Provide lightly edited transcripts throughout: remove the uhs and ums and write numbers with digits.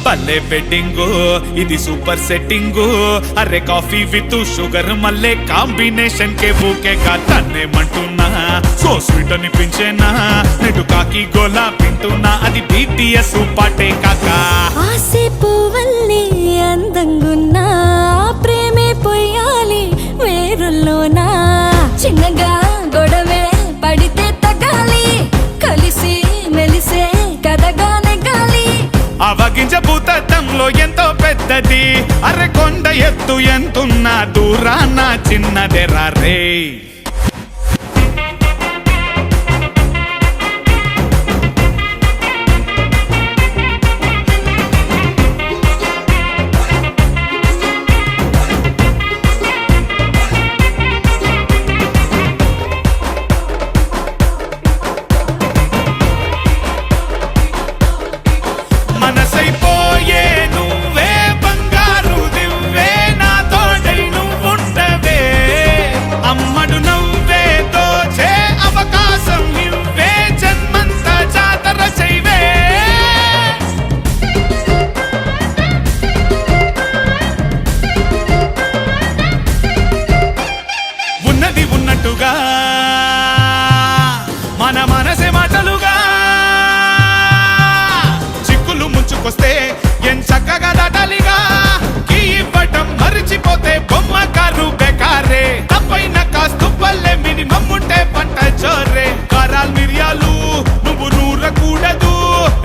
మల్లె వెడ్డింగు ఇది super setting అరే కాఫీ విత్ షుగర్ మల్లె కాంబినేషన్ కే బూకే కా తన్నేమంటున్నా సో స్వీట్ అనిపించేనా నెటు కాకి గోలా వింటున్నా అది BTS పాటే కాకా ఆసేపు వల్లే అందంగున్నా ప్రేమే పొయ్యాలి వేరుల్లోనా చిన్నగా గొడవే పడితే తగాలి కలిసి మెలిసే కదగా నెగాలి అవగింజ భూతత్వంలో ఎంతో పెద్దది అరే కొండ ఎత్తు ఎంతున్నా దూరాన చిన్నదెరా రే మన మనసే మాటలుగా చిక్కులు ముంచుకొస్తే ఎన్ చక్కగా దాటాలిగా కీ ఇవ్వటం మరిచిపోతే బొమ్మ కారు బెకారే తప్పైన కాస్తు పల్లె మినిమం ఉంటే పంట చోరే కారాలు మిరియాలు నువ్వు నూరకూడదు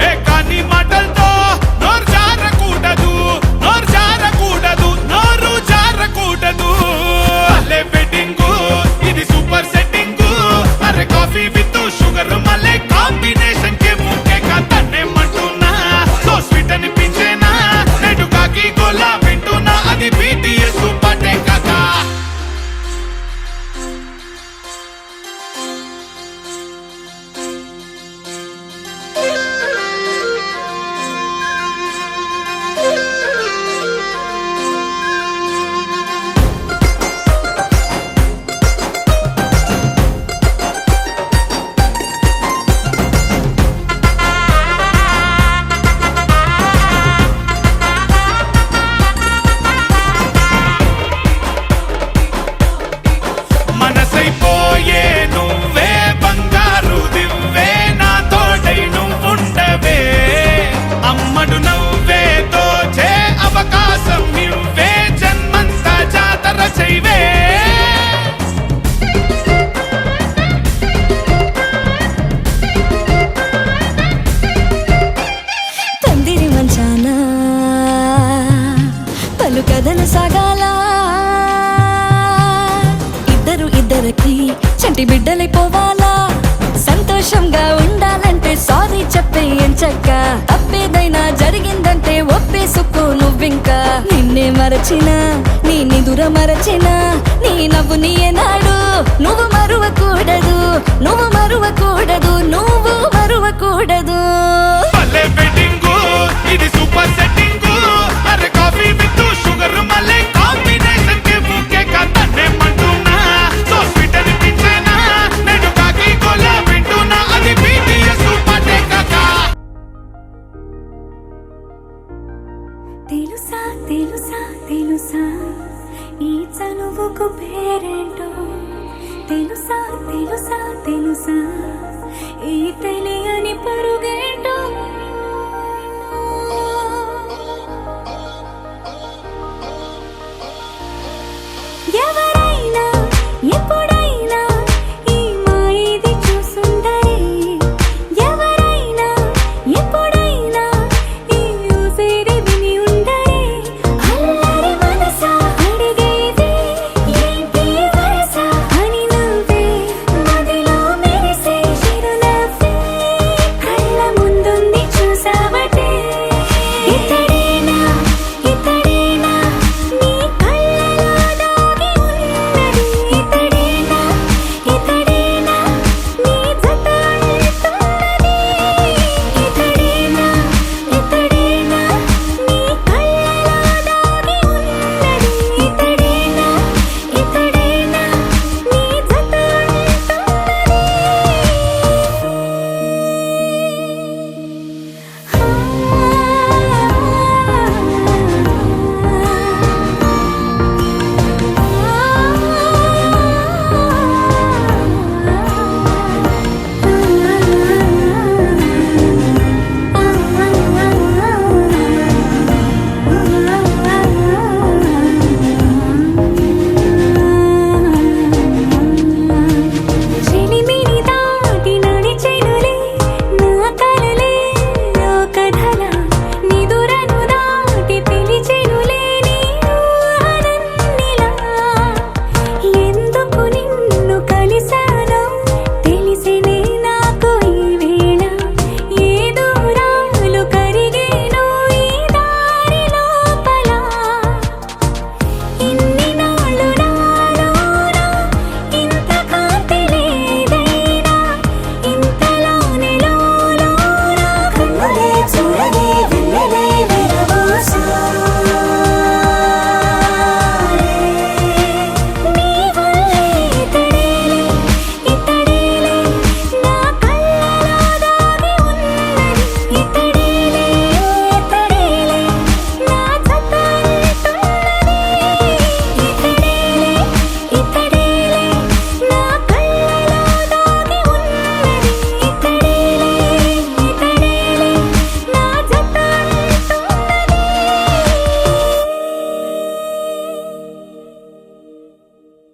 ఏ కానీ మాటలతో నోరు జారకూడదు నోరు జారకూడదు నోరు జారకూడదు పల్లె వెడ్డింగు ఇది సూపర్ సెట్టింగు అరే కాఫీ విత్ షుగర్ మల్లె కాంబినేషన్ కే ముఖ్య తన్నేమంటున్నా సో స్వీట్ అనిపించేనా నెటు కాకి గోలా వింటున్నా అది BTS పాటే కాకా మనసైపోయే నువ్వే బంగారు దివ్వే నా తోడై నువ్వుండవే అమ్మడు నవ్వే దోచే అవకాశం నువ్వే జన్మంతా జాతర చేయవే తందిరి మంచాన పలు కథలు సాగాల ఇద్దరికి చంటి బిడ్డలైపోవాలా సంతోషంగా ఉండాలంటే సారీ చెప్పే ఎంచక్క తప్పేదైనా జరిగిందంటే ఒప్పేసుకో నువ్వింకా నిన్నే మరచినా నీ నిదుర మరచినా నీ నవ్వు నీ ఏనాడు నువ్వు మరువకూడదు నువ్వు మరువకూడదు నువ్వు మరువకూడదు పల్లె వెడ్డింగు ఇది సూపర్ సెట్టింగు అరే కాఫీ విత్ షుగర్ మల్లె కాంబినేషన్ కే బూకే కా తన్నేమంటున్నా సో స్వీట్ అనిపించేనా నెటు కాకి గోలా వింటున్నా అది BTS పాటే కాకా తెలుసా తెలుసా తెలుసా ఈ చనువుకు పేరేంటో తెలుసా తెలుసా తెలుసా ఈ తెలియని పరుగేంటో ఎవరైనా ఎప్పుడైనా ఈ మాయది చూసుండరే ఎవరైనా ఎప్పుడైనా ఈ ఊసేరి విని ఉండరే అల్లరి మనసా అడిగేది ఏంటి వరసా అని నువ్వే మదిలో మెరిసే చిరునవ్వు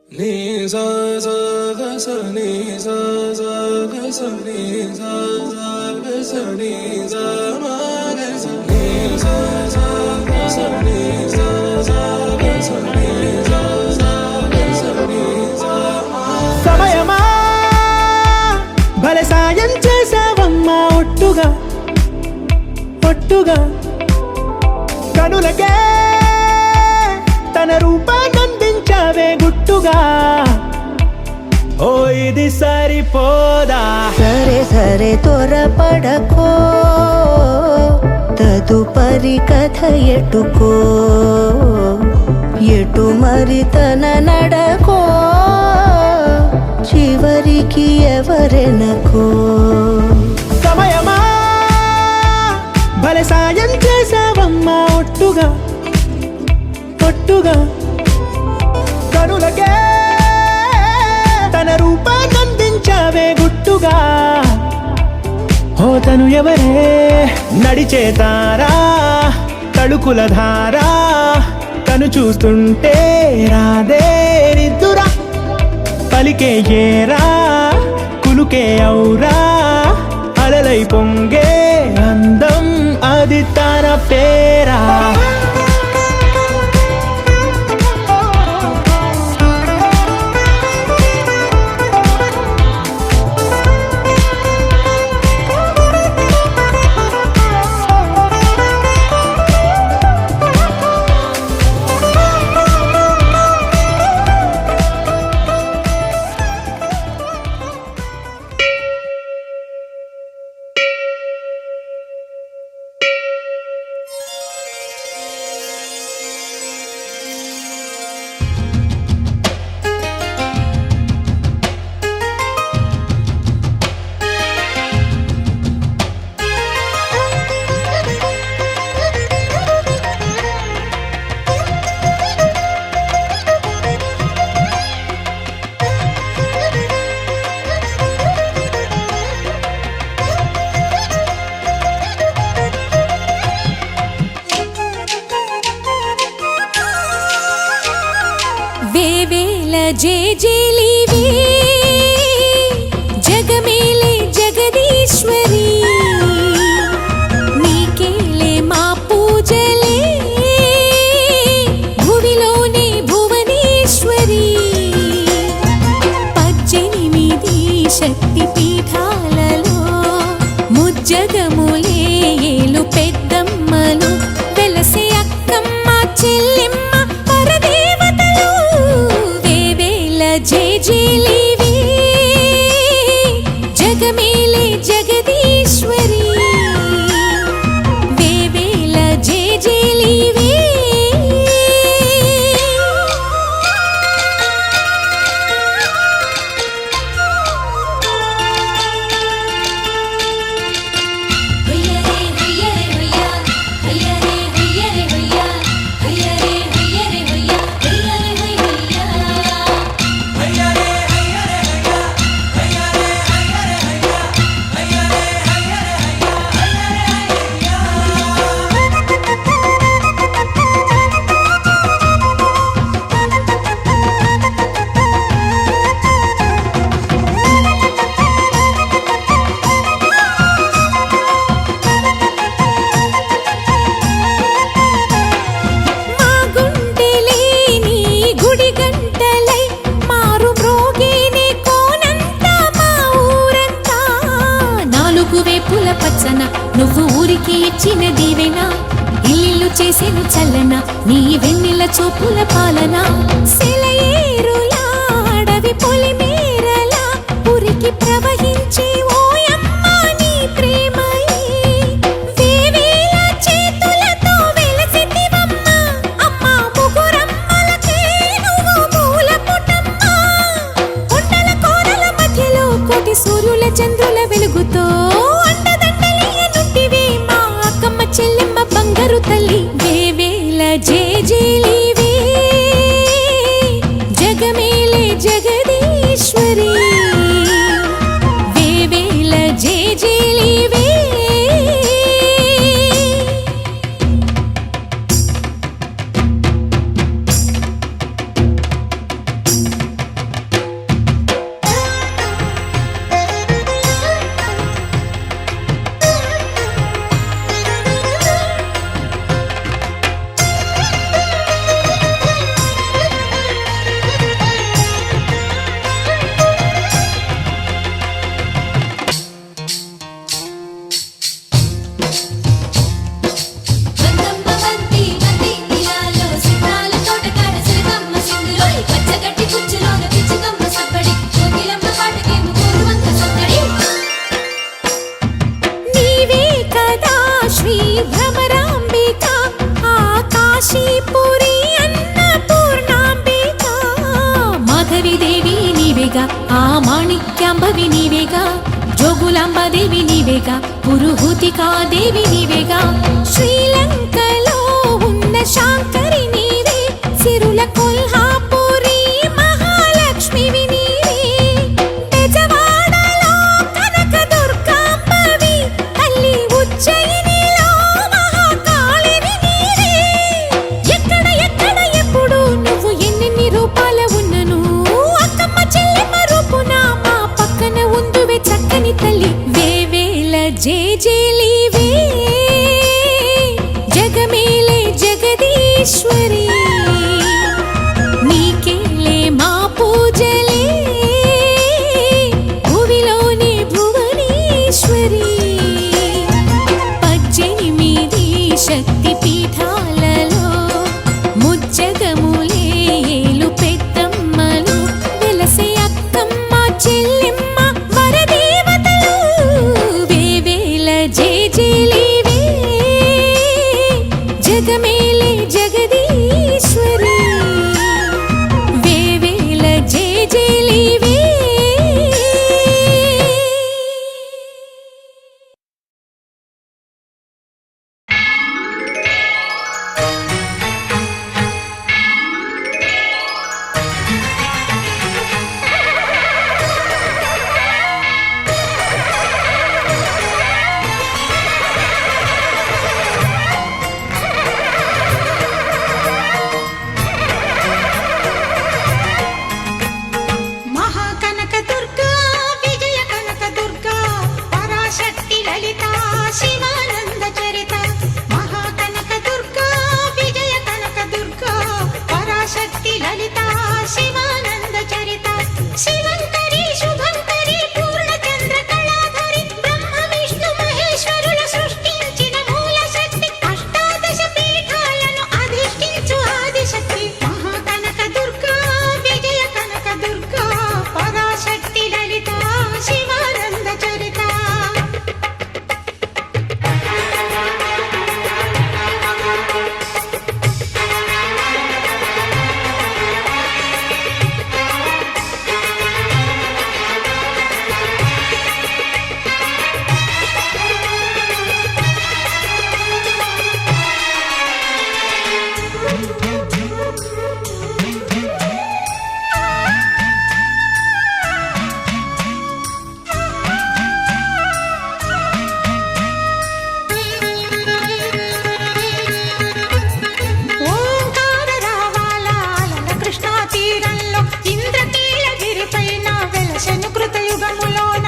ni sa sa ga sa ni sa sa ga sa ni sa sa ga sa ni sa ma ga sa ni sa sa ga sa ni sa sa ga sa ni sa sa ga sa ni sa ma సమయమా భలే సాయం చేసావమ్మా ఒట్టుగా ఒట్టుగా కనులకే తన రూపాన్నందించావే గుట్టుగా ఓ ఇది సరిపోదా సరే సరే త్వరపడకో తదుపరి కథ ఎటుకో ఎటు మరి తన నడకో చివరికి ఎవరెనకో సమయమా భలే సాయం చేసావమ్మా ఒట్టుగా ఒట్టుగా కనులకే తన రూపాన్నందించావే గుట్టుగా ఓ తను ఎవరే నడిచే తారా తడుకుల ధారా తను చూస్తుంటే రాదే నిద్దురా పలికే ఏరా కులుకే ఔరా అలలై పొంగే అందం అది తన పేరా వేవేల జేజేలివే జగమేలే జగదీశ్వరి నీకేలే మా పూజలే భువిలోనే భువనేశ్వరి 18 శక్తి పీఠాలలో ముజ్జగములే ఏలు పెద్దమ్మలు వెలసే అక్కమ్మ చెల్లెమ్మ పరదేవతలు వేవేల జేజేలివే జగమేలే జగదీశ్వరి వేవేల జేజేలివే హుయ్యరే హుయ్యరే హుయ్యా హుయ్యరే హుయ్యరే హుయ్యా హుయ్యరే హుయ్యరే హుయ్యా హుయ్యరే హుయ్యా మా గుండెలేని గుడి గంటలై మారు మ్రోగేనే కోనంతా మా ఊరంతా నాలుగు వేపుల పచ్చన నువ్వు ఊరికి ఇచ్చిన దీవెన ఇల్లు చేసేను చల్లన నీ వెన్నెల చూపుల పాలన సెలయేరులా అడవి పొలిమేరలా ఉరికి ప్రవహించే ఓయమ్మ నీ ప్రేమయే వేవేల చేతులతో వెలసితివమ్మ అమ్మ ముగురమ్మలకే నువ్వు మూల పుటమ్మ కొండల కోరల మధ్యలో కోటి సూర్యుల చంద్రుల వెలుగుతో అండదండలియనుంటివే మా అక్కమ్మ చెల్లెమ్మ బంగారు తల్లి వేవేల జేజేలివే జగమే నీవేగా, ఆ మాణిక్యాంబవి నీవేగా, జోగులాంబాదేవి నీవేగా, పురుహూతికాదేవి నీవేగా, శ్రీలంకలో ఉన్న శాంకరి నీవే, సిరుల కొల్హాపురి మహాలక్ష్మివి నీవే, బెజవాడలో కనకదుర్గాంబవి, తల్లి ఉజ్జయినిలో మహాకాళివి నీవే. ఎక్కడ ఎక్కడ ఎప్పుడు నువ్వు ఎన్నెన్ని రూపాల ఉన్నను, అక్కమ్మ చెల్లెమ్మ రూపున మా పక్కన ఉందువే చక్కని తల్లి. వేవేల జేజేలివే, జగమేలే జగదీశ్వరి, నీకేలే మా పూజలే, భువిలోనే భువనేశ్వరి. 18 శక్తి పీఠాలలో ముజ్జగములే ఏలు పెద్దమ్మలు, వెలసే అక్కమ్మ చెల్లెమ్మ వరదేవతలు. వేవేల జేజేలివే, జగమేలే జగదీశ్వరి, వేవేల జేజేలివే. మహాకనకదుర్గా, విజయ కనకదుర్గా, పరాశక్తి లలిత శివానంద చరిత. మహాకనకదుర్గా, విజయ కనకదుర్గా, పరాశక్తి లలిత శివానంద చరిత. శివంకరి శుభంకరి పూర్ణచంద్ర కళాధరి, బ్రహ్మ విష్ణు మహేశ్వరుల సృష్టించిన మూల శక్తి, అష్టాదశ పీఠాలను అధిష్ఠించు ఆదిశక్తి. మహాకనకదుర్గా, విజయ కనకదుర్గా, పరాశక్తి లలిత శివానంద చరిత. ఓంకార రావాల అలల కృష్ణా తీరంలో, ఇంద్రకీలగిరిపైన వెలసెను కృతయుగములోన.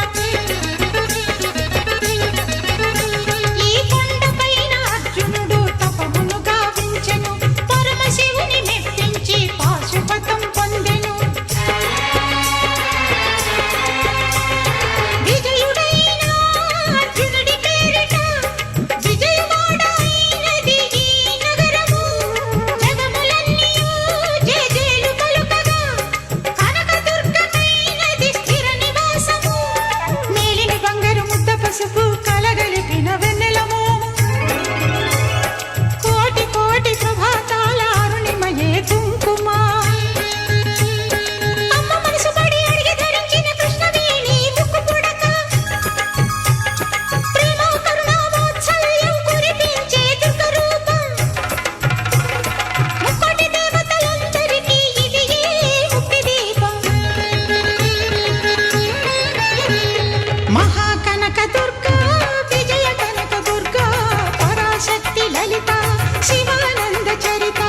ఈ కొండపైన అర్జునుడు తపమును గావించెను, పరమశివుని మెప్పించి పాశుపతం పొందెను. విజయుడైన అర్జునుడి పేరిట విజయవాడ అయినది ఈ నగరము. జగములన్నీయు జేజేలు పలుకగా, కనకదుర్గమైనది స్థిర నివాసము. మేలిమి బంగారు ముద్ద పసుపు కలగలిపిన వెన్నెల మోము, కోటి కోటి ప్రభాతాల అరుణిమయే కుంకుమ. అమ్మ మనసు పడి అడిగి ధరించిన కృష్ణవేణి ముక్కు పుడక, ప్రేమ కరుణామోత్సల్యం కురిపించే దుర్గ రూపం. ముక్కోటి దేవతలందరికీ ఇది ఏ ముక్తి దీపం. మహాకనకదుర్గా, విజయ కనకదుర్గా, పరాశక్తి లలిత శివానంద చరిత.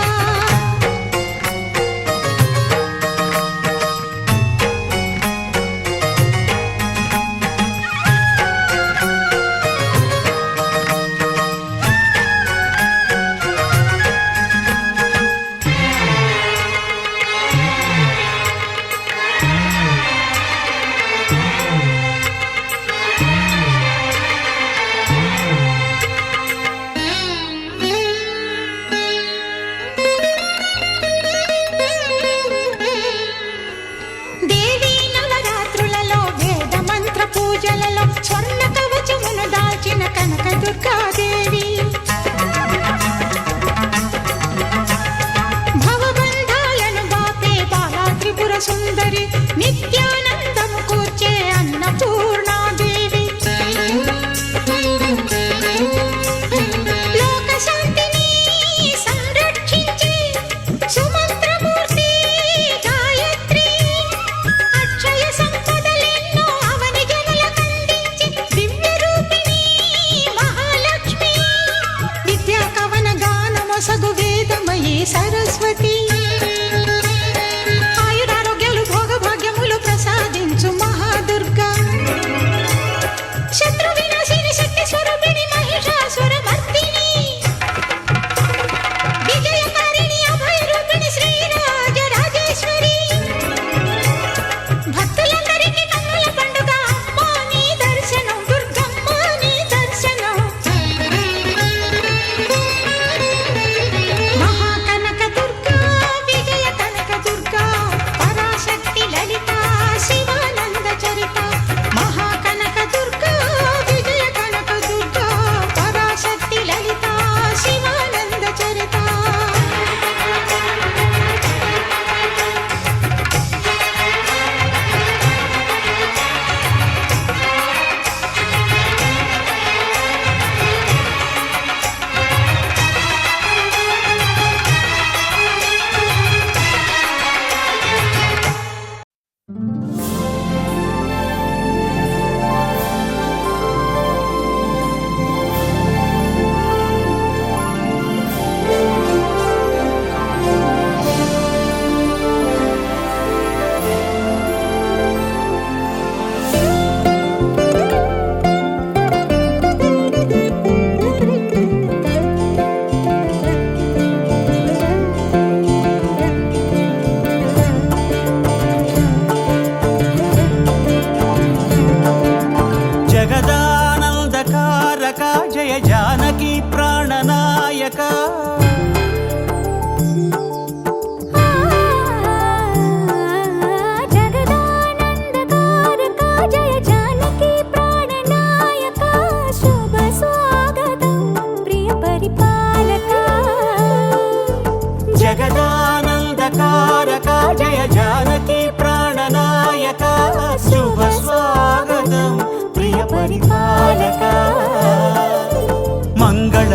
దేవీ నవరాత్రులలో వేద మంత్ర పూజలలో స్వర్ణ కవచమును దాల్చిన కనకదుర్గాదేవి. భవబంధాలను బాపే బాలా త్రిపుర సుందరి, నిత్యాన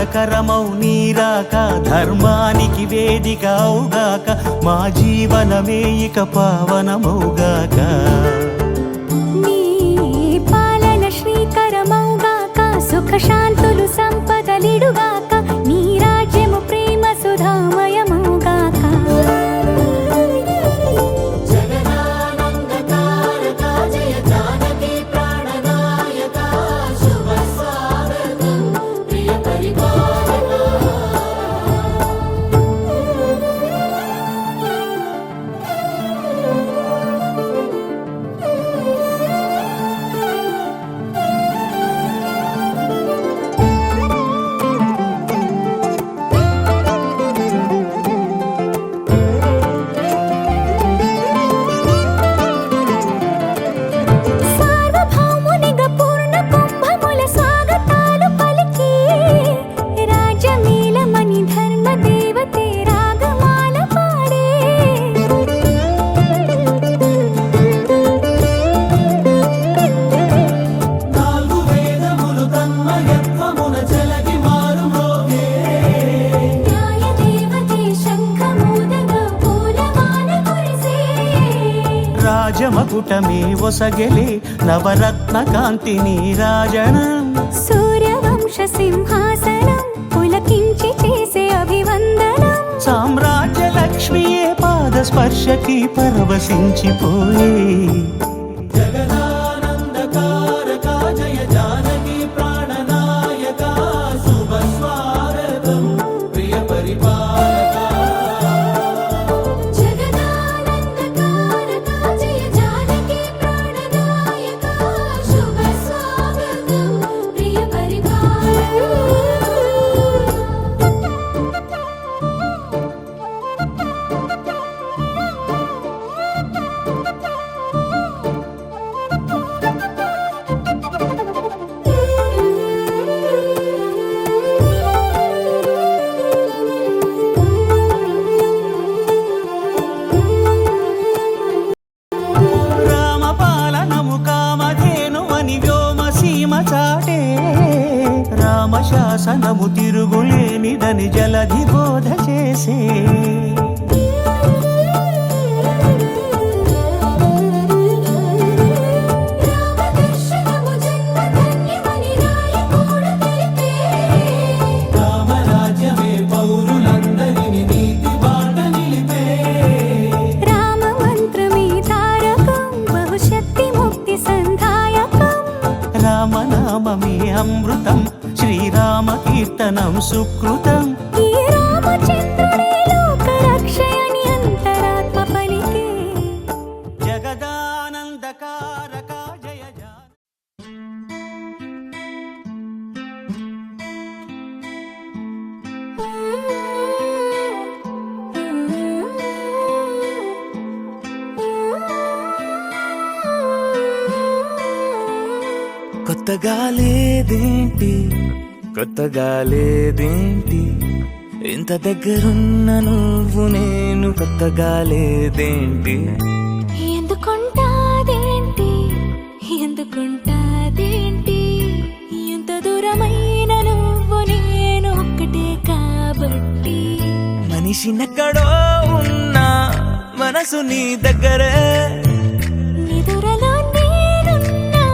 ఆహ్లాదకరమౌ నీరాక ధర్మానికి వేదిక అవుగాక మా జీవనమే ఇక పావనమౌగాక నీ పాలన శ్రీకరమౌగాక సుఖ శాంతులు సంపదలిడుగాక నీ రాజ్యము ప్రేమ సుధామయమౌగాక సార్వభౌమునిగా పూర్ణ కుంభముల స్వాగతాలు పలికి రాజమేళమణి ధర్మ దేవతే రాగమాల పాడే నాలుగు వేదములు తన్మయత్వమున చెలగి మారుమోగే న్యాయ దేవతే శంఖమూదగా పూలమాల కురిసే రాజమకుటమే ఒసగెలే నవరత్న కాంతి నీరాజనం సూర్యవంశ సింహాసనం పులకించి చేసే అభివందనం సామ్రాజ్య లక్ష్మియే పాద స్పర్శకి పరవశించిపోయే జగదానందకారక జయ జానకి ప్రాణనాయక శుభ స్వాగతం ప్రియ పరిపాలక జగదానందకారక జయ జానకి ప్రాణనాయక శుభ స్వాగతం ప్రియ పరిపాలక రామపాలనము కామధేనువని వ్యోమ సీమ చాటే రామశాసనము తిరుగులేనిదని జలధి బోధ చేసే రామదర్శనము జన్మధన్యమని రాయకూడ తెలిపే రామరాజ్యమే పౌరులందరిని నీతి బాట నిలిపే రామ మంత్రమే తారకం బహుశక్తి ముక్తి సంధాయకం రామనామమే అమృతం శ్రీరామ కీర్తనం సుకృతం ఈ రామచంద్రుడే లోక రక్షయని అంతరాత్మ పలికే జగదానందకారక జయ జయ కొత్తగా లేదేంటి కొత్తగా లేదేంటి ఇంత దగ్గరున్న నువ్వు నేను కొత్తగా లేదేంటి ఎందుకుంటాదేంటి ఎందుకుంటాదేంటి ఎంత దూరమైన నువ్వు నేను ఒక్కటే కాబట్టి మనిషినెక్కడో ఉన్నా మనసు నీ దగ్గరే నిదురలో నేనున్నా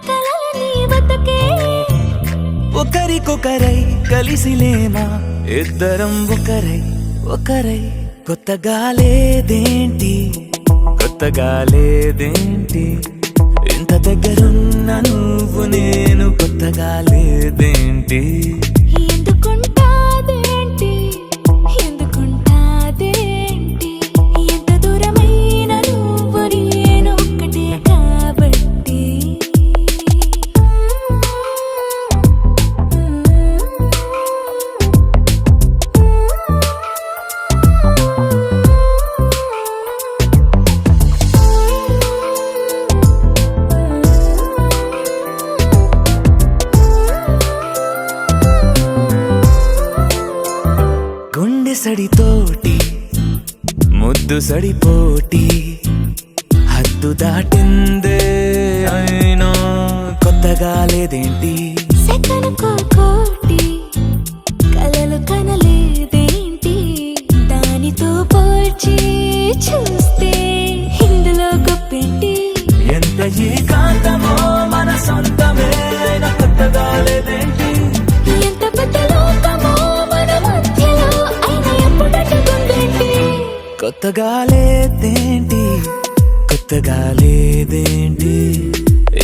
కలల నీ బతుకే ఒకరికొకరై కలిసిలేమా ఇద్దరం ఒకరై ఒకరై కొత్తగా లేదేంటి కొత్తగా లేదేంటి ఇంత దగ్గరున్న నువ్వు నేను కొత్తగా లేదేంటి ఎందుకుంటాదేంటి ఎందుకుంటాదేంటి ఎంత దూరమైన నువ్వు నేను ఒక్కటే కాబట్టి గుండె సడితోటి ముద్దు సడిపోటి హద్దు దాటిందే అయినా కొత్తగా లేదేంటి సెకనుకో కోటి కలలు కనలేదేంటి దానితో పోల్చి చూస్తే ఇందులో గొప్పేంటి ఎంత ఏకాంతమో మన సొంతమే అయినా కొత్తగా లేదేంటి ఎంత పెద్ద లోకమో మన మధ్యలో అయినా ఎప్పుడట్టుకుందేంటి కొత్తగా లేదేంటి కొత్తగా లేదేంటి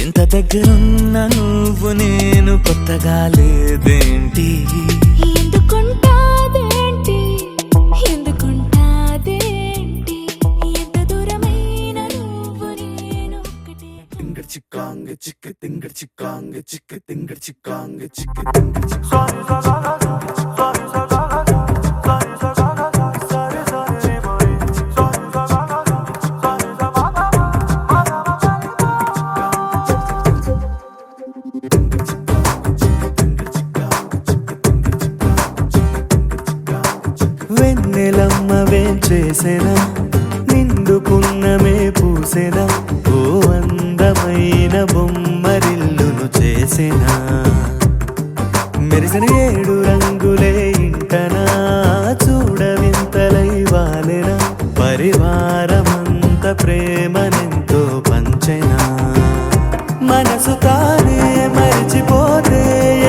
ఇంత దగ్గరున్న నువ్వు నేను కొత్తగా లేదేంటి ఎందుకుంటాదేంటి ఎందుకుంటాదేంటి ఎంత దూరమైన నువ్వు నేను ఒకటే తింగర్ చిక్కాంగ చిక్క తింగర్ చిక్కాంగ చిక్క తింగర్ చిక్కాంగ చిక్క తింగర్ చిక్కాంగ వెన్నెలమ్మవేం చేసేనా నిండుకున్నమే పూసెనా ఓ అందమైన బొమ్మరిల్లును చేసేనా మెరిసిన 7 రంగులే ఇంటనా చూడవింతలై వాలెనా పరివారమంత ప్రేమనెంతో పంచెనా మనసు తానే మరిచిపోతే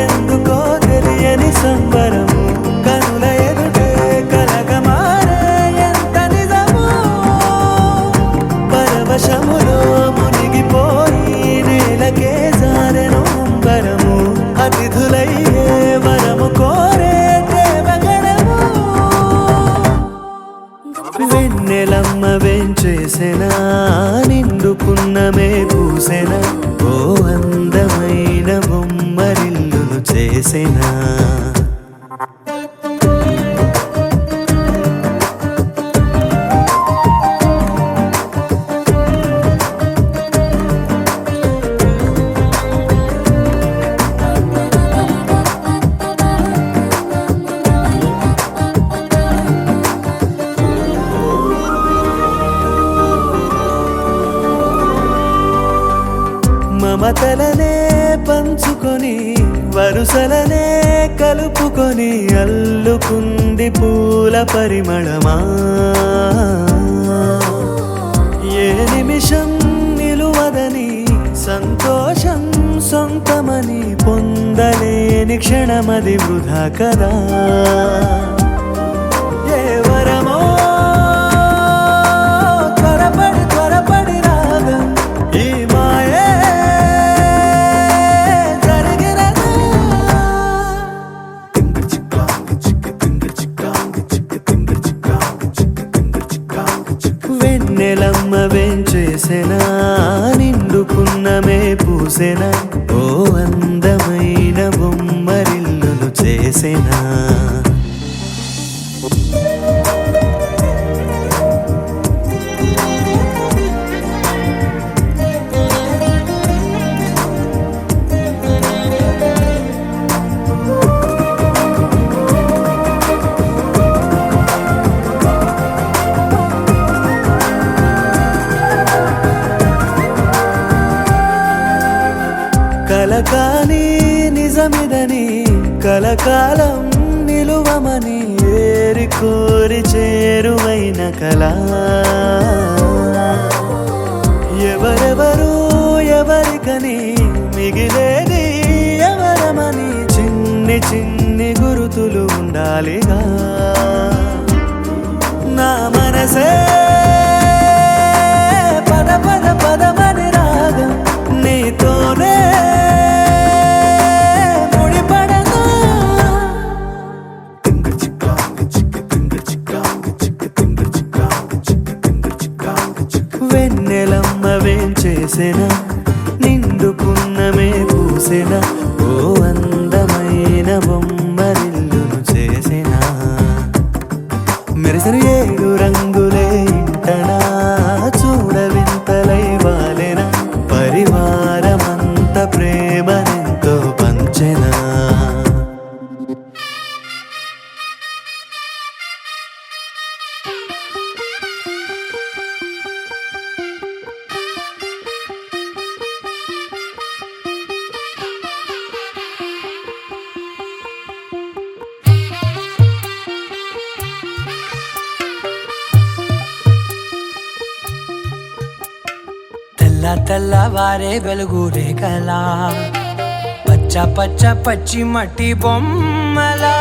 ఎందుకో తెలియని సంబరము కనుల ఎదుటే కలగమారే ఎంత నిజము పరవశములో మునిగిపోయి నేలకే జారెను అంబరము అతిథులయ్యే వరము కోరే దేవగణము వెన్నెలమ్మవేం చేసెనా నిండుకున్నమే పూసెనా ఓ అందమైన బొమ్మరిల్లును చేసెనా మమతలనే పంచుకొని వరుసలనే కలుపుకొని అల్లుకుంది పూల పరిమళమా ఏ నిమిషం నిలువదని సంతోషం సొంతమని పొందలేని క్షణమది వృధా కదా ఏ వరమో త్వరపడి త్వరపడి రాగా ఈ మాయే జరిగినదా తింగర్ చిక్కాంగ చిక్క తింగర్ చిక్కాంగ చిక్క తింగర్ చిక్కాంగ చిక్క తింగర్ చిక్కాంగ చిక్క వెన్నెలమ్మవేం చేసెనా నిండుకున్నమే పూసెనా ఓ అందమైన బొమ్మరిల్లును చేసెనా కలకాని నిజమిదని కలకాలం నిలువమని ఏరి కోరి చేరువైన కళ ఎవరెవరు ఎవరికని మిగిలేది ఎవరమని చిన్ని చిన్ని గురుతులు ఉండాలిగా నా మనసే పద పద పదమని రాగం నీతోనే ముడిపడదా తింగర్ చిక్కాంగ చిక్క తింగర్ చిక్కాంగ చిక్క తింగర్ చిక్కాంగ చిక్క తింగర్ చిక్కాంగ చిక్క వెన్నెలమ్మవేం చేసెనా నిండుకున్నమే పూసెనా ఓ అందమైన బొమ్మరిల్లును చేసెనా మెరిసిన 7 రంగులే ఇంటనా చూడవింతలై వాలెనా పరివారమంత ప్రేమనెంతో పంచెనా తెల్లవారే వెలుగు రేఖలా పచ్చ పచ్చ పచ్చి మట్టి బొమ్మలా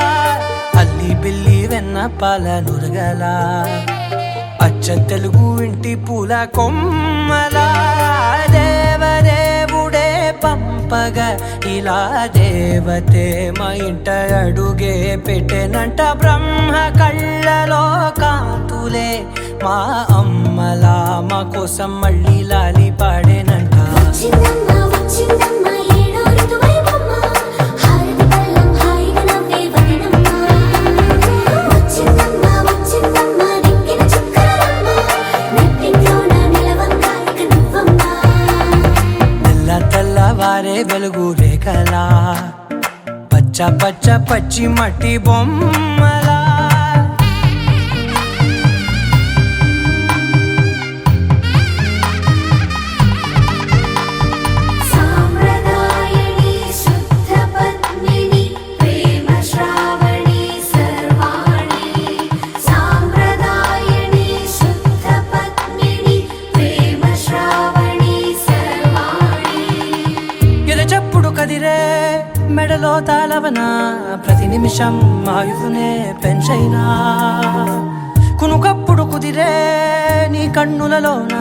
అల్లి బిల్లి వెన్న పాల నురగలా అచ్చ తెలుగు ఇంటి పూల కొమ్మలా దేవదేవుడే పంపగా ఇలా దేవతే మా ఇంట అడుగే పెట్టెనంట బ్రహ్మ కళ్ళలో కాంతులే మా అమ్మలా మా కోసం మళ్ళీ లాలి పాడేనంట వచ్చిందమ్మ వచ్చిందమ్మ ఏడో ఋతువైవమ్మ హారతి పళ్ళం హాయిగా నవ్వే వదనమ్మ వచ్చిందమ్మ వచ్చిందమ్మ నిక్కిన చుక్కలమ్మ నెట్టింట్లోన నిలవంగా ఇక నువ్వమ్మ తెల్లవారే వెలుగు రేఖలా పచ్చ పచ్చ పచ్చి మట్టి బొమ్మలా సాంప్రదాయని శుద్ధ పద్మిని ప్రేమ శ్రావణి సర్వాణి సాంప్రదాయని శుద్ధ పద్మిని ప్రేమ శ్రావణి సర్వాణి ఎరచప్పుడు కదిరే మెడలో తాళవన ప్రతి నిమిషం ఆయువునే పెంచైనా కునుకప్పుడు కుదిరే నీ కన్నులలోన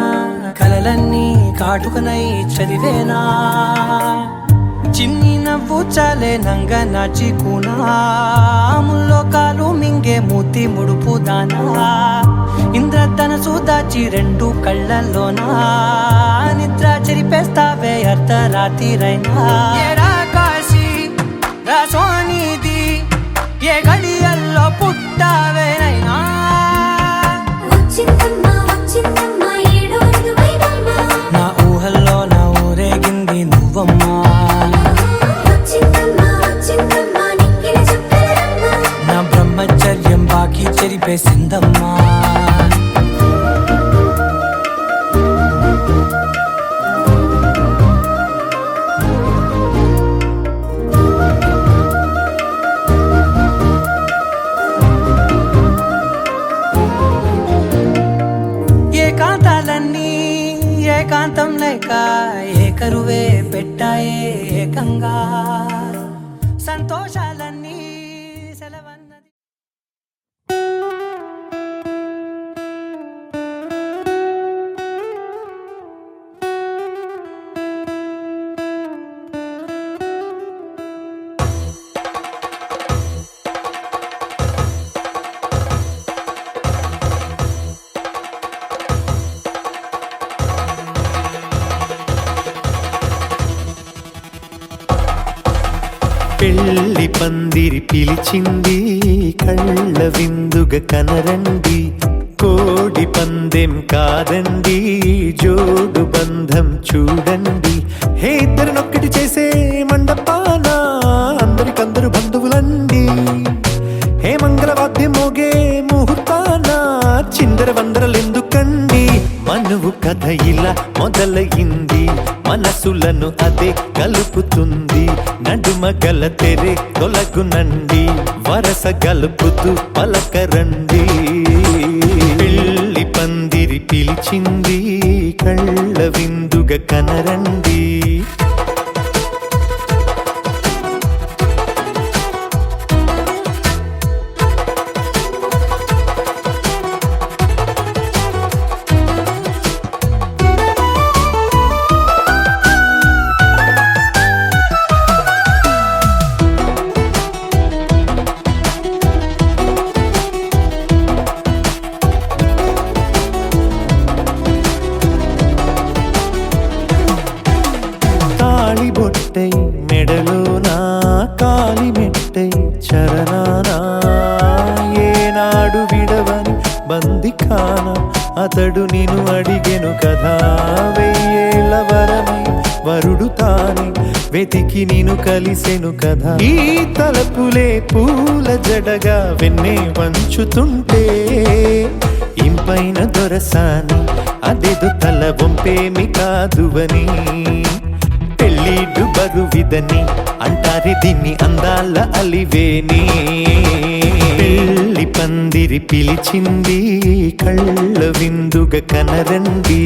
కలలన్నీ కాటుకనై చదివేనా చిన్ని నవ్వు చాలే నంగ నాచి కూనాముల్లో కాలు మింగే మూతి ముడుపు దానా ఇంద్రధనసు దాచి రెండు కళ్ళల్లోనా నిద్ర చెరిపేస్తావే అర్ధరాత్రిరైనా ఏడా కాశీ రాసోనిది ఏ గడియల్లో పుట్టావేనైనా వచ్చిందమ్మ వచ్చిందమ్మ ఏడో ఋతువైవమ్మ నా ఊహల్లో నా ఊరేగింది నువ్వమ్మా వచ్చిందమ్మ వచ్చిందమ్మ నిక్కిన చుక్కలమ్మ నా బ్రహ్మచర్యం బాకీ చెరిపేసిందమ్మా ఏకాంతాలన్నీ ఏకాంతం లేక ఏకరువే పెట్టాయే ఏకంగా సంతోషాలన్నీ సెలవన్నది పెళ్లి పందిరి పిలిచింది కళ్ళ విందుగ కనరండి కోడి పందెం కాదండి జోడు బంధం చూడండి హే ఇద్దరినొక్కటి చేసే మండపాన అందరికందరు బంధువులండి హే మంగళవాద్యం మోగే ముహూర్తాన చిందర వందరలెందుకండి మనువు కథ ఇలా మొదలయింది మనసులను అదే కలుపుతుంది నడుమ గల తెరే తొలగునండి వరస గలుపుతూ పలకరండి పెళ్లి పందిరి పిలిచింది కళ్ళ విందుగ కనరండి బొట్టై మెడలోనా కాలి మెట్టై చరణానా ఏనాడు విడవని బందిఖాన అతడు నిన్ను అడిగెను కదా వెయ్యేళ్ళ వరమై వరుడు తానే వెతికి నిన్ను కలిసెను కదా ఈ తలపులే పూల జడగా వెన్నే వంచుతుంటే ఇంపైన దొరసాని అదేదో తల వంపేమి కాదువని పెళ్ళిడు బరువిదని అంటారే దీన్ని అందాల అలివేని పెళ్లి పందిరి పిలిచింది కళ్ళ విందుగ కనరండి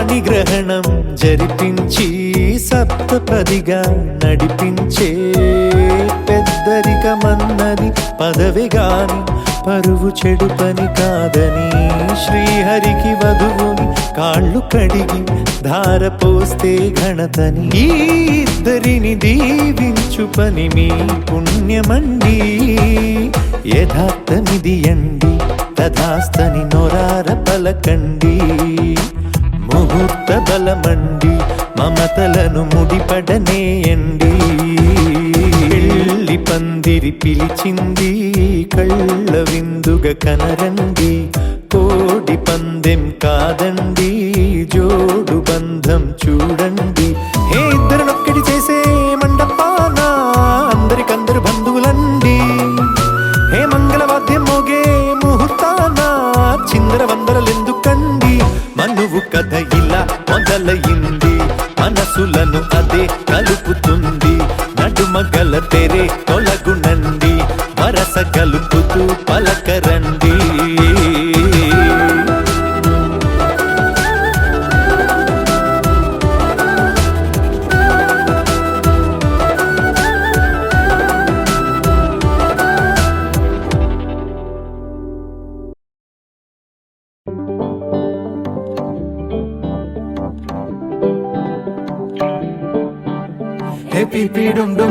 పాణిగ్రహణం జరిపించి సప్తపదిగా నడిపించే పెద్దరికమన్నది పదవి గాని పరువు చెడు పని కాదని శ్రీహరికి వధువుని కాళ్ళు కడిగి ధార పోస్తే ఘనతని ఈ ఇద్దరిని దీవించు పని మీ పుణ్యమండి యథార్థమిది అండి తథాస్తని నొరార పలకండి ముహూర్త బలమండి మమతలను ముడిపడనేయండి పెళ్లి పందిరి పిలిచింది కళ్ళ విందుగా కనరండి కోడి పందెం కాదండి జోడు బంధం చూడండి హే ఇద్దరినొక్కటి చేసే మండపాన అందరికందరు బంధువులండి హే మంగళవాద్యం మోగే ముహూర్తాన చిందర వందరలెందుకండి మనువు కథ ఇలా మొదలయింది మనసులను అదే కలుపుతుంది నడుమగల తెరే తొలగునండి వరస కలుపుతూ పలకరండి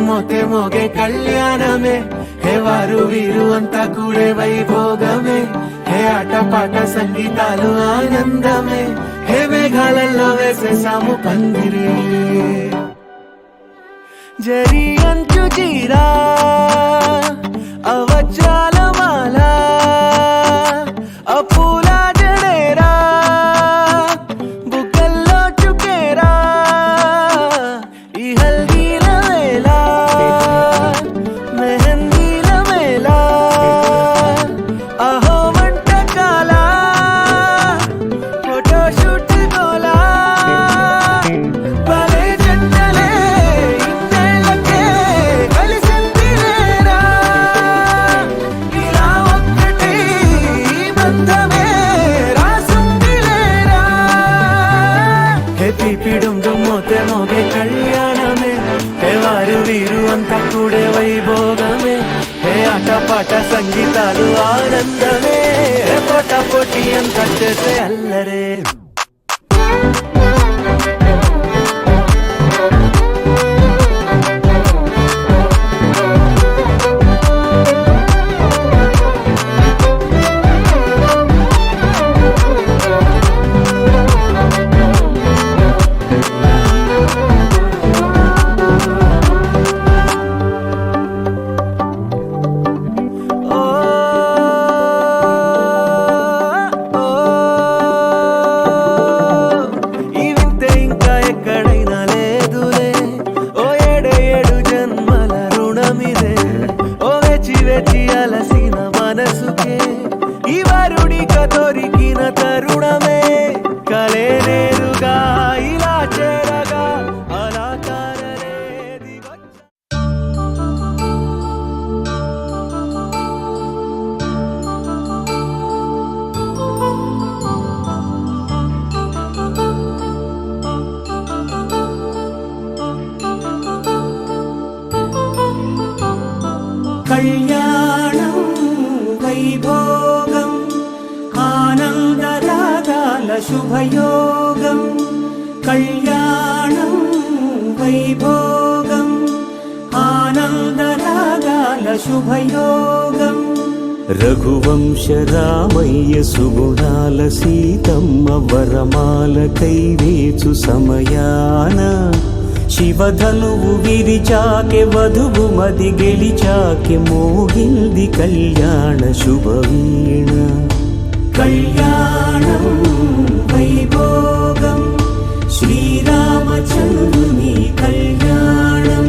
మోతే మోగే కళ్యాణమే హే వారు వీరు అంతా కూడే వైభోగమే హే ఆటపాట సంగీతాలు ఆనందమే హే మేఘాలలో వేసేసాము పందిరి జరి అంచు జీరా అవజ్రాల మాల అపూల జడేరా బుగ్గల్లో చుకేరా ఈ హల్దీల వేళ మెహందీల మేళ అహో వంటకాల ఫోటోషూట్ గోలా భలే జంటలే ఇంతేళ్ళకే కలిసిందిలేరా ఇలా ఒక్కటే బంధమే రాసుందిలేరా హే పీపిడుం మోతే మోగే కళ్యాణమే హే వారు వీరు అంతా కూడే వైభోగమే హే ఆటపాట సంగీతాలు ఆనందమే హే పోటా పోటీ అంతా చేసే అల్లరే ఈ వింతే ఇంకా ఎక్కడైనా లేదులే ఓ ఏడు జన్మల రుణమిదే ఓ వేచి వేచి అలసిన మనసుకే ఈ వరుడిక దొరికిన తరుణమే కలే నేరుగా ఇలా చేరగా అలా కారలేది కళ్యాణం వైభోగం ఆనందరాగాల శుభయోగం కళ్యాణం వైభోగం ఆనందరాగాల శుభయోగం రఘువంశ రామయ్య సుగుణాల సీతమ్మ వరమాల కైవేచు సమయాన శివధనువు విరిచాకె వధువు మది గెలిచాకె మోగింది కళ్యాణ శుభవీణ కళ్యాణం వైభోగం శ్రీరామచంద్రుని కళ్యాణం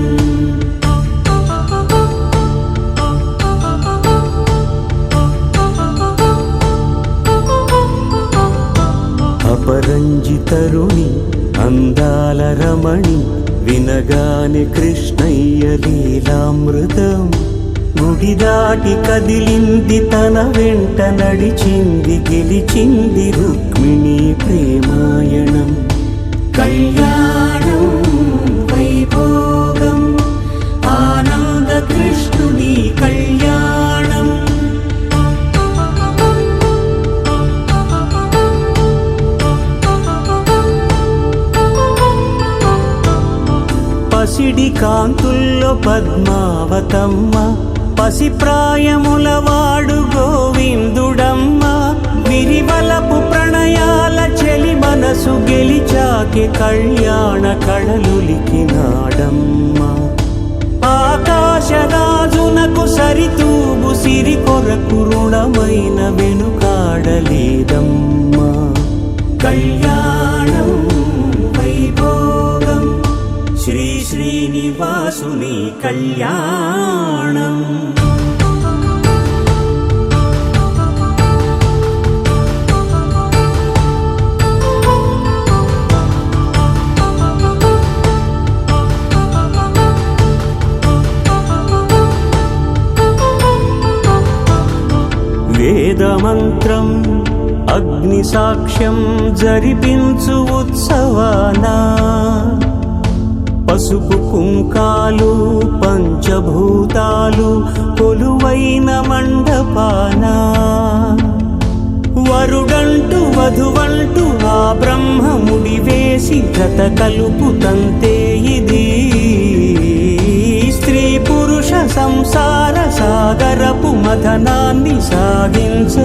అపరంజి తరుణి అందాల రమణి వినగానే కృష్ణయ్య లీలామృతం గుడి దాటి కదిలింది తన వెంట నడిచింది గెలిచింది రుక్మిణి ప్రేమాయణం పసిడి కాంతుల్లో పద్మావతమ్మ పసిప్రాయముల వాడు గోవిందుడమ్మ విరివలపు ప్రణయాల చెలి మనసు గెలిచాకే కళ్యాణ కళలులికినాడమ్మ ఆకాశరాజునకు సరితూగు సిరి కొరకు రుణమైన వెనుకాడలేదమ్మా కళ్యాణం వైభోగం శ్రీ శ్రీనివాసుని కళ్యాణం వేదమంత్రం అగ్ని సాక్ష్యం జరిపించు ఉత్సవానా పసుపు కుంకాలు పంచభూతాలు కొలువైన మండపానా వరుడంటూ వధువంటూ ఆ బ్రహ్మముడి వేసి జత కలుపు తంతే ఇది స్త్రీ పురుష సంసార సాగరపు మథనాన్ని సాగించమంటున్నది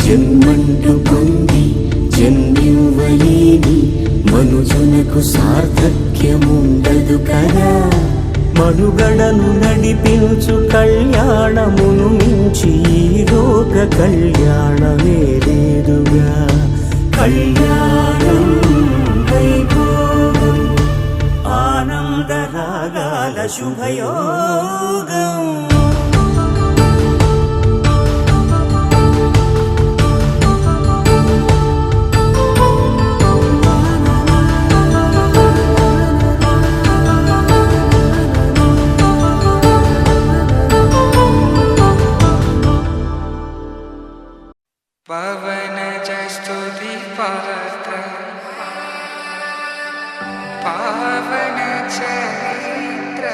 జన్మంటూ పొంది జన్మివ్వలేని మనుజునకు సార్థక్యముండదు కదా మనుగడను నడిపించు కళ్యాణమును మించి ఈ లోక కళ్యాణమే లేదుగా కళ్యాణం వైభోగం ఆనందరాగాల శుభయోగం పవన జస్తుతి పాత్ర పావన చరిత్ర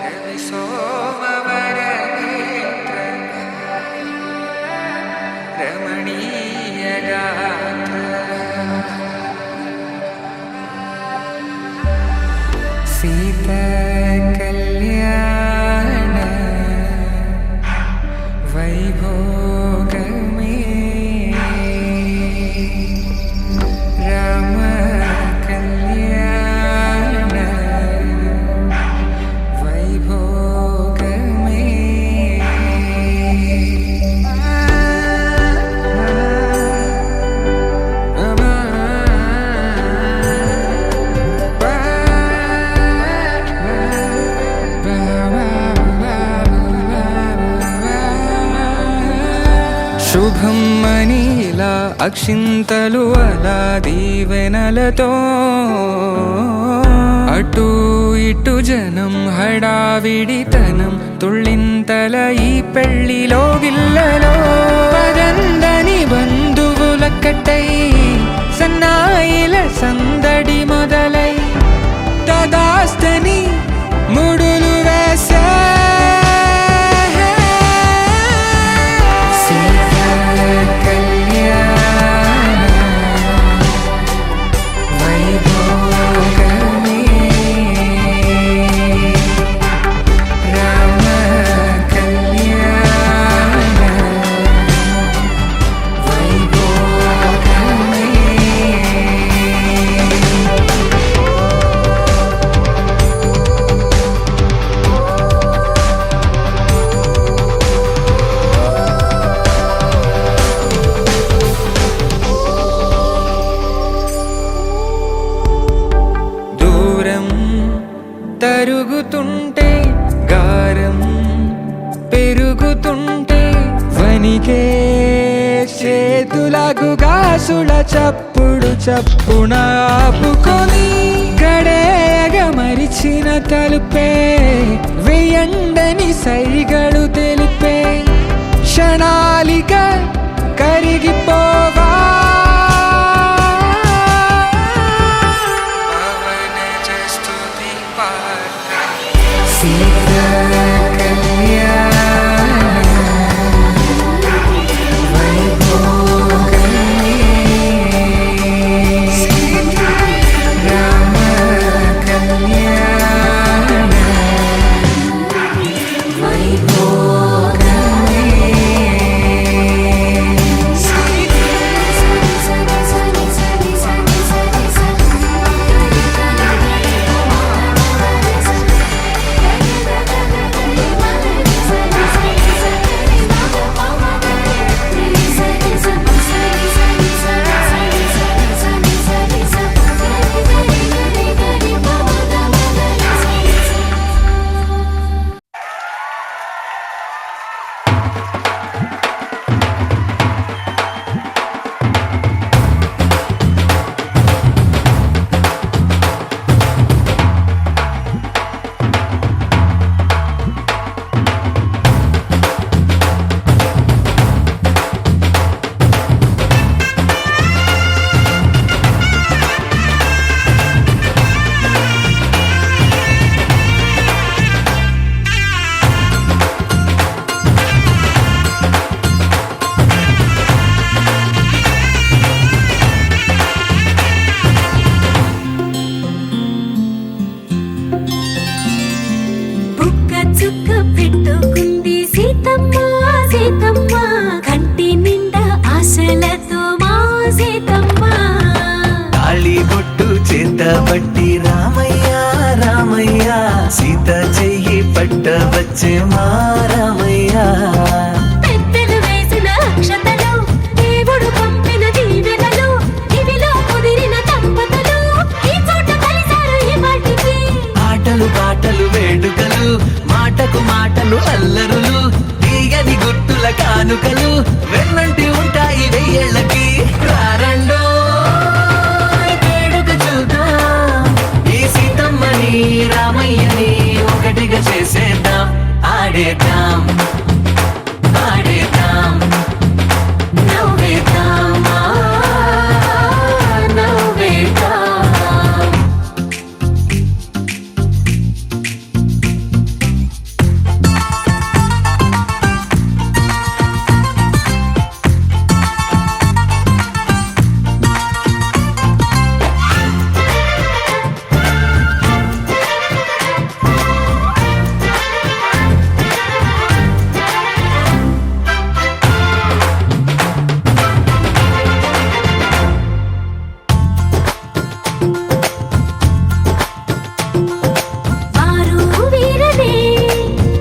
రవి సోమవర నేత్ర రమణీయ గాత్ర సీత కళ్యాణ వైభోగమే రామ కళ్యాణ వైభోగమే శుభం మనీలా అక్షింతలు అలా దీవెనలతో అటు ఇటు జనం హడావిడితనం తుళ్ళింతల ఈ పెళ్లిలో గిల్లలో పదందని బంధువులక్కటై సన్నాయిల సందడి మొదలై తదాస్తని ముడులు వేసే తరుగుతుంటే గారం పెరుగుతుంటే వనికే చేతులకు గాసుల చప్పుడు చప్పున ఆపుకొని గడేగ మరిచిన తలుపే వేయండని సైగడు తెలిపే క్షణాలిక కరిగిపోవా మాటకు మాటలు అల్లరులు తీయని గుర్తుల కానుకలు వెన్నంటి ఉంటాయి వెయ్యేళ్ళకి రారండో వేడుక చూద్దాం ఈ సీతమ్మని రామయ్యని ఒకటిగా చేసేద్దాం ఆడేద్దాం ఆడేద్దాం నవ్వేద్దాం నవ్వేద్దాం వారు వీరనే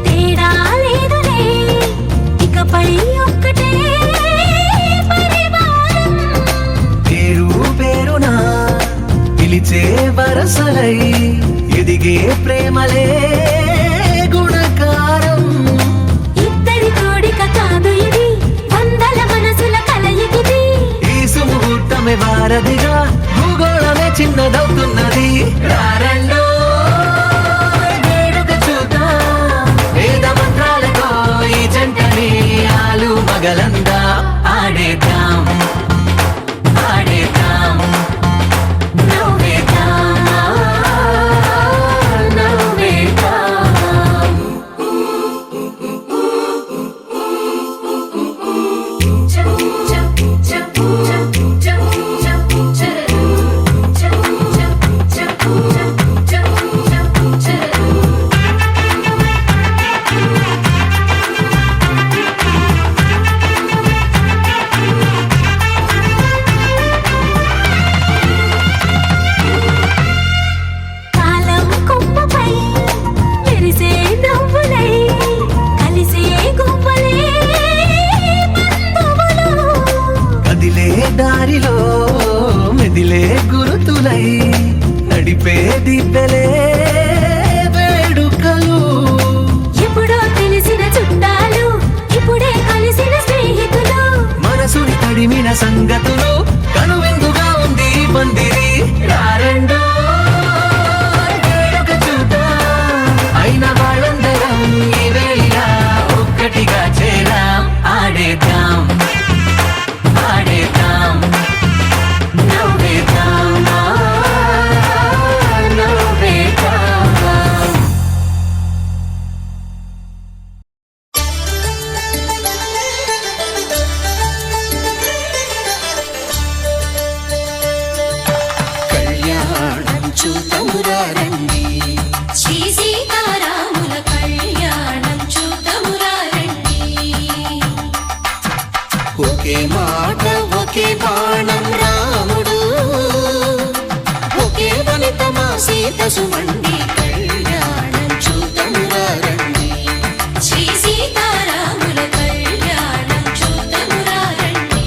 తేడా లేదులే ఇకపై ఒక్కటే పరివారం పేరు పేరునా పిలిచే వరసలై ఎదిగే ప్రేమలే గుణకారం ఇద్దరి కోడిక కాదు ఇది వందల మనసుల కలయికిది ఈ సుముహూర్తమే వారధిగా భూగోళమే చిన్నదవుతున్నది రారండో వేడుక చూద్దాం వేద మంత్రాలతో ఈ జంటని ఆలు మగలందా ఆడేద్దాం ఆడేద్దాం నవ్వేద్దాం నవ్వేద్దాం కాలం కొమ్మపై మెరిసే నవ్వులై కలిసే గువ్వలే బంధువులు కదిలే దారిలో మెదిలే గురుతులై నడిపే దిబ్బెలే వేడుకలు ఎప్పుడో తెలిసిన చుట్టాలు ఇప్పుడే కలిసిన స్నేహితులు మనసుని తడిమిన సంగతులు కనువిందుగా ఉంది ఈ పందిరి రారండో వేడుక చూద్దాం అయిన వాళ్ళందరం ఈ వేళ ఒక్కటిగా చేరాం ఆడేద్దాం ఆడేద్దాం నవ్వేద్దాం నవ్వేద్దాం కళ్యాణం చూతమురారండి శ్రీ సీతారాముల కళ్యాణం చూతమురా రండి ఒకే మాట ఒకే బాణం రాముడు ఒకే వనిత మా సీత సుమండి కళ్యాణం చూతమురారండి శ్రీ సీతారాముల కళ్యాణం చూతమురా రండి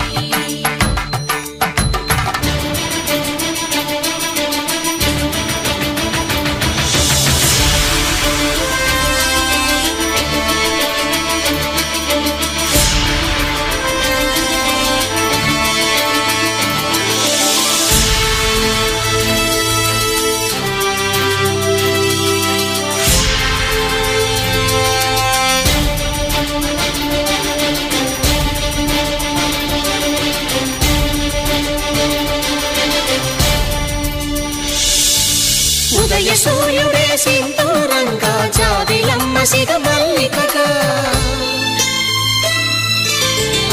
ఉదయ సూర్యుడే సింధూరంగా జాబిలమ్మ సిగ మల్లికగా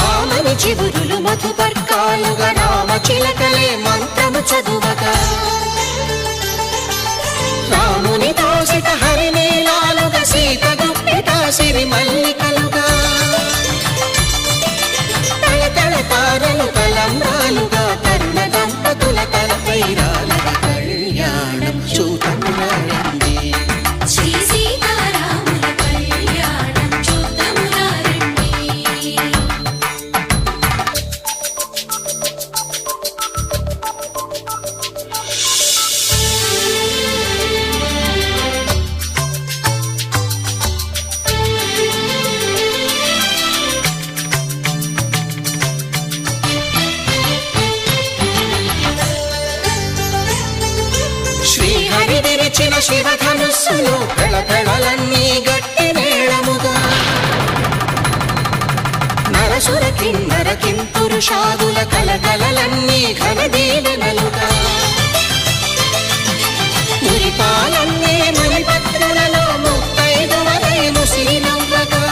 ఆమని చివురులు మధుపర్కాలుగా రామ చిలకలే మంత్రము చదువగా రాముని దోసిట హరినీలాలుగా సీత గుప్పిట సిరి మల్లికలుగా తల తల తారలు తలంబ్రాలుగా తరుణ దంపతుల తలపై రాలగా కళ్యాణం చూతమురారండి శ్రీ సీతారాముల కళ్యాణం చూతమురా రండి శివధనుస్సులో పెళపెళలన్నీ గట్టి మేళముగా నరసుర కిన్నర కింపురుషాదుల కలకలలన్నీ ఘనదీవెనలుగా మురిపాలన్నీ మణిపత్రులలో ముత్తైదువలైను సిరినవ్వగా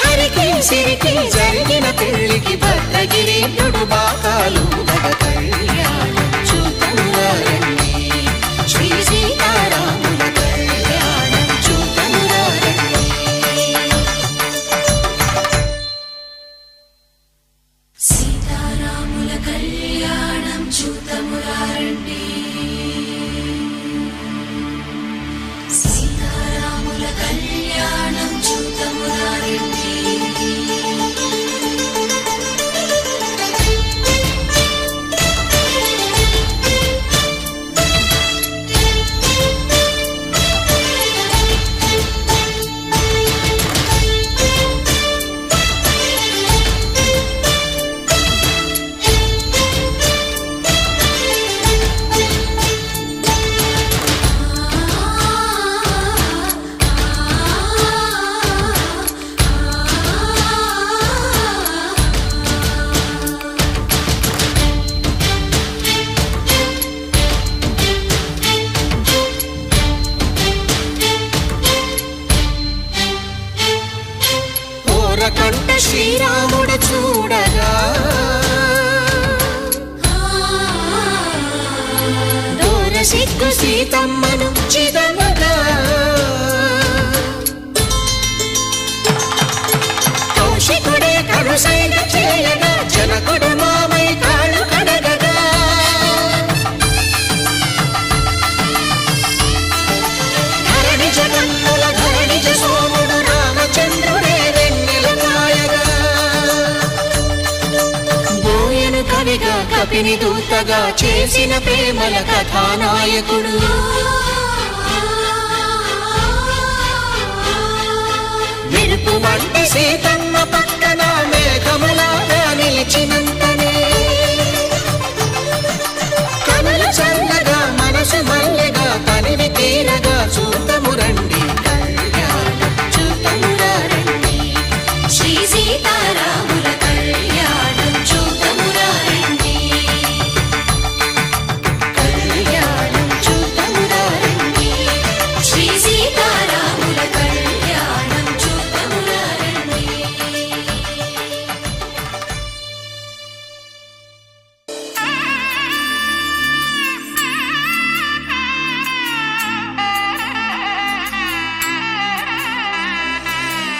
హరికి సిరికి జరిగిన పెళ్లికి భద్రగిరీంద్రుడు బాకాలు కళ్యాణం చూతమురా రండి శ్రీ సీతారాముల కళ్యాణం చూతమురా రండి సీతారాముల కళ్యాణం చూతమురారండి సీతారాముల కళ్యాణం చూతమురారండి కంట శ్రీరాముడు చూడగా దూర సిగ్గు సీతమ్మను చిదమగా కౌశికుడే కరుసైన చేయగా జనకుడు మామై కాళ్ళు కడగగా ధరణి జగన్నుల ధరణిజ సోముడు రామచంద్రుడే కవిగా కపిని దూతగా చేసిన ప్రేమల కథానాయకుడు విరుపు వంటి సీతమ్మ పక్కన మేఘములాగా నిలిచినంతనే కనులు చల్లగా మనసు మల్లెగా తనివి తీరగా చూతము రండి కళ్యాణం చూతమురా రండి శ్రీ సీతారాముల కళ్యాణం చూతమురారండి కళ్యాణం చూతమురా రండి శ్రీ సీతారాముల కళ్యాణం చూతమురారండి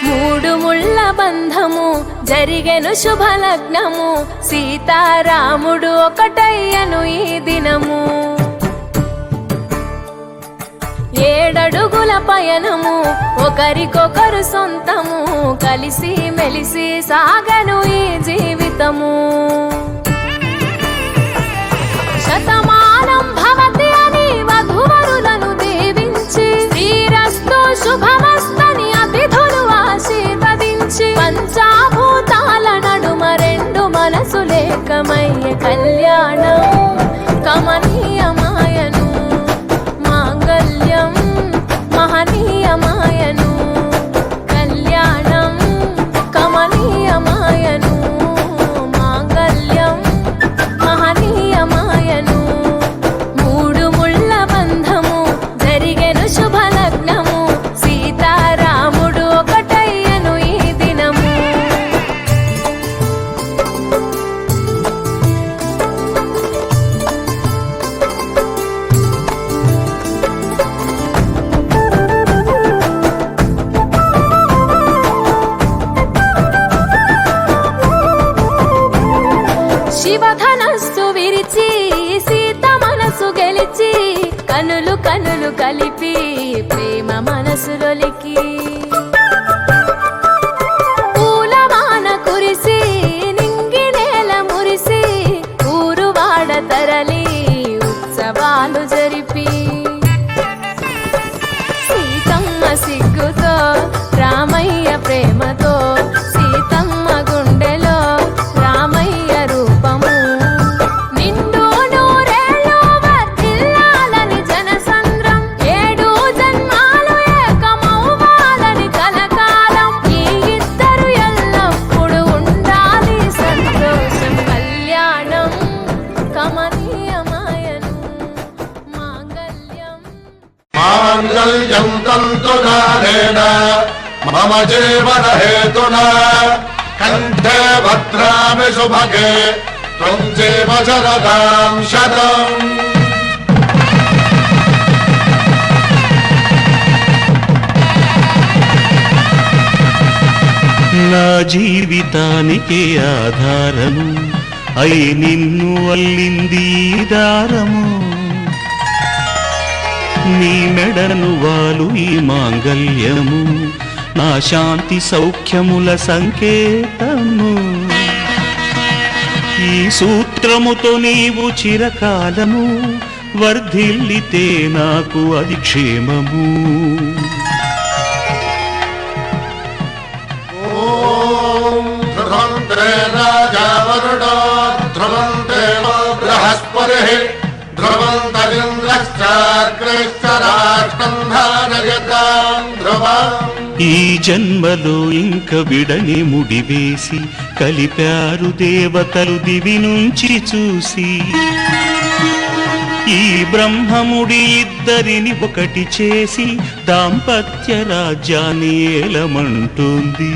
మూడు ముళ్ళ బంధము జరిగెను శుభలగ్నము సీతారాముడు ఒకటయ్యను ఈ దినము ఏడడుగుల పయనము ఒకరికొకరు సొంతము కలిసి మెలిసి సాగను ఈ జీవితము శతమానం భవతి అని వధువరులను దీవించి శ్రీరస్తు శుభమస్తని అతిథులు ఆశీర్వదించి పంచాభూతాల నడుమ రెండు మనసులేకమయ్య కళ్యాణం కమనీయమాయను మాంగళ్యం మహనీయమాయను కళ్యాణం కమనీయమాయను మాంగళ్యం మహనీయమాయను మూడు ముళ్ళ బంధము జరిగెను శుభలగ్నము సీతారాముడు ఒకటయ్యను ఈ దినము శివధనస్సు విరిచి సీత మనసు గెలిచి కనులు కనులు కలిపి ప్రేమ మనసులొలికి పూలవాన కురిసి నింగి నేల మురిసి ఊరువాడ తరలి ఉత్సవాలు జరిపి సీతమ్మ సిగ్గుతో రామయ్య ప్రేమతో సీతమ్మ గుండెలో రామయ్య రూపము నిండు నూరేళ్ళు వర్ధిల్లాలని తంతు నానేన మమ జీవన హేతునా కంఠే భద్రామి శుభగే త్వం జీవ శరదాం శతం. నా జీవితానికి ఆధారము అయి నిన్ను అల్లింది ఈ దారము. నీ మెడను వాలు ఈ మాంగల్యము నా శాంతి సౌఖ్యముల సంకేతము. ఈ సూత్రముతో నీవు చిరకాలము వర్ధిల్లితే నాకు అది క్షేమము. ధ్రువంతే రాజా వరుణో ధ్రువంతే బృహస్పతిః ధ్రువంతరింద్రశ్చాగ్రశ్చ రాష్ట్రం ధారయతాం ధ్రువం. ఈ జన్మలో ఇంక విడని ముడివేసి కలిపారు దేవతలు దివి నుంచి చూసి. ఈ బ్రహ్మముడి ఇద్దరిని ఒకటి చేసి దాంపత్య రాజ్యాన్ని ఏలమంటుంది.